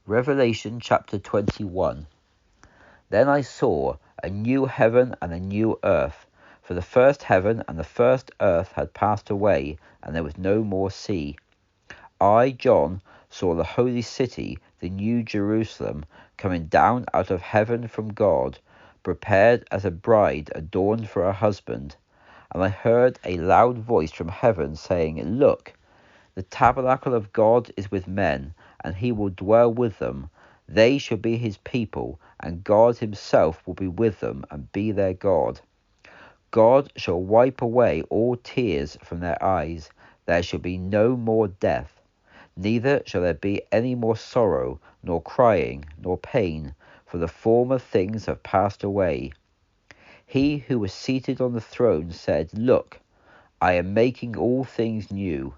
Revelation chapter 21. Then I saw a new heaven and a new earth, for the first heaven and the first earth had passed away, and there was no more sea. I, John, saw the holy city, the new Jerusalem, coming down out of heaven from God, prepared as a bride adorned for her husband. And I heard a loud voice from heaven saying, Look, the tabernacle of God is with men, and he will dwell with them. They shall be his people, and God himself will be with them and be their God. God shall wipe away all tears from their eyes. There shall be no more death, neither shall there be any more sorrow, nor crying, nor pain, for the former things have passed away. He who was seated on the throne said, Look, I am making all things new.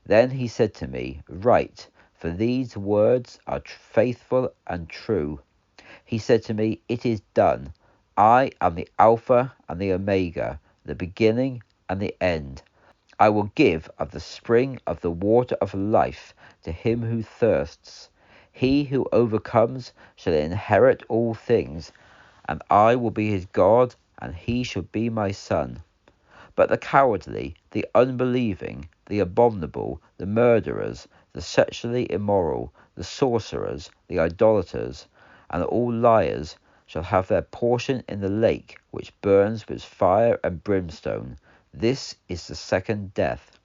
Then he said to me, Write, for these words are faithful and true. He said to me, It is done. I am the Alpha and the Omega, the beginning and the end. I will give of the spring of the water of life to him who thirsts. He who overcomes shall inherit all things, and I will be his God, and he shall be my son. But the cowardly, the unbelieving, the abominable, the murderers, the sexually immoral, the sorcerers, the idolaters, and all liars shall have their portion in the lake which burns with fire and brimstone. This is the second death.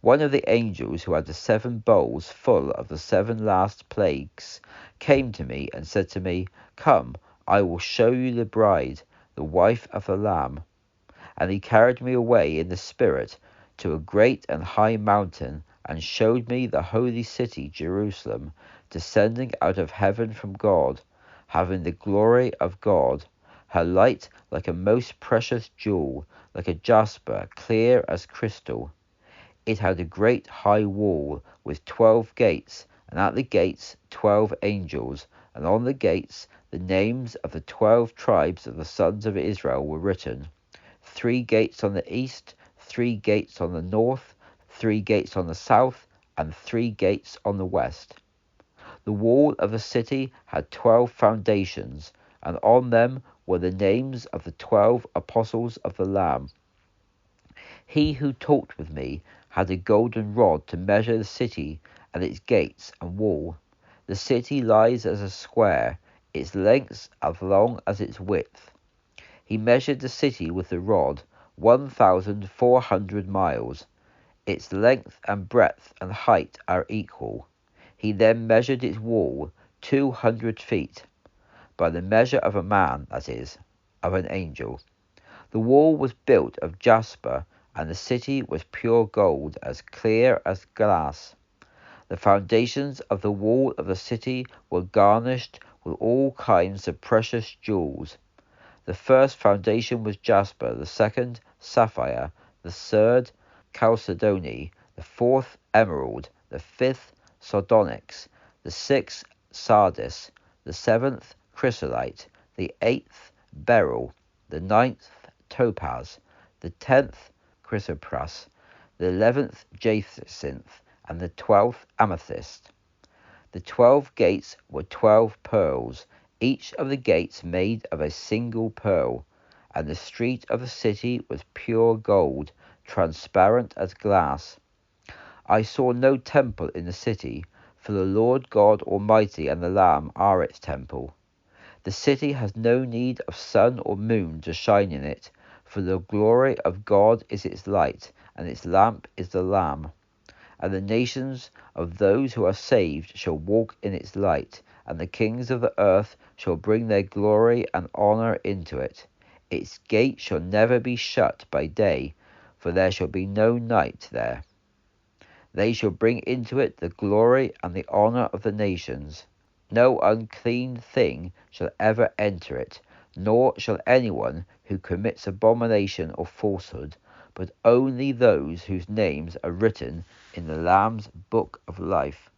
One of the angels who had the 7 bowls full of the 7 last plagues came to me and said to me, Come, I will show you the bride, the wife of the Lamb. And he carried me away in the spirit to a great and high mountain, and showed me the holy city Jerusalem, descending out of heaven from God, having the glory of God. Her light like a most precious jewel, like a jasper, clear as crystal. It had a great high wall with 12 gates, and at the gates 12 angels, and on the gates the names of the 12 tribes of the sons of Israel were written. 3 gates on the east, 3 gates on the north, 3 gates on the south, and 3 gates on the west. The wall of the city had 12 foundations, and on them were the names of the 12 apostles of the Lamb. He who talked with me had a golden rod to measure the city and its gates and wall. The city lies as a square, its length as long as its width. He measured the city with the rod, 1,400 miles. Its length and breadth and height are equal. He then measured its wall, 200 feet, by the measure of a man, that is, of an angel. The wall was built of jasper, and the city was pure gold, as clear as glass. The foundations of the wall of the city were garnished with all kinds of precious jewels. The first foundation was jasper, the second sapphire, the third chalcedony, the fourth emerald, the fifth sardonyx, the sixth sardis, the seventh chrysolite, the eighth beryl, the ninth topaz, the 10th chrysoprase, the 11th jacinth, and the 12th amethyst. The 12 gates were 12 pearls, each of the gates made of a single pearl, and the street of the city was pure gold, transparent as glass. I saw no temple in the city, for the Lord God Almighty and the Lamb are its temple. The city has no need of sun or moon to shine in it, for the glory of God is its light, and its lamp is the Lamb. And the nations of those who are saved shall walk in its light, and the kings of the earth shall bring their glory and honour into it. Its gate shall never be shut by day, for there shall be no night there. They shall bring into it the glory and the honour of the nations. No unclean thing shall ever enter it, nor shall anyone who commits abomination or falsehood, but only those whose names are written in the Lamb's book of life.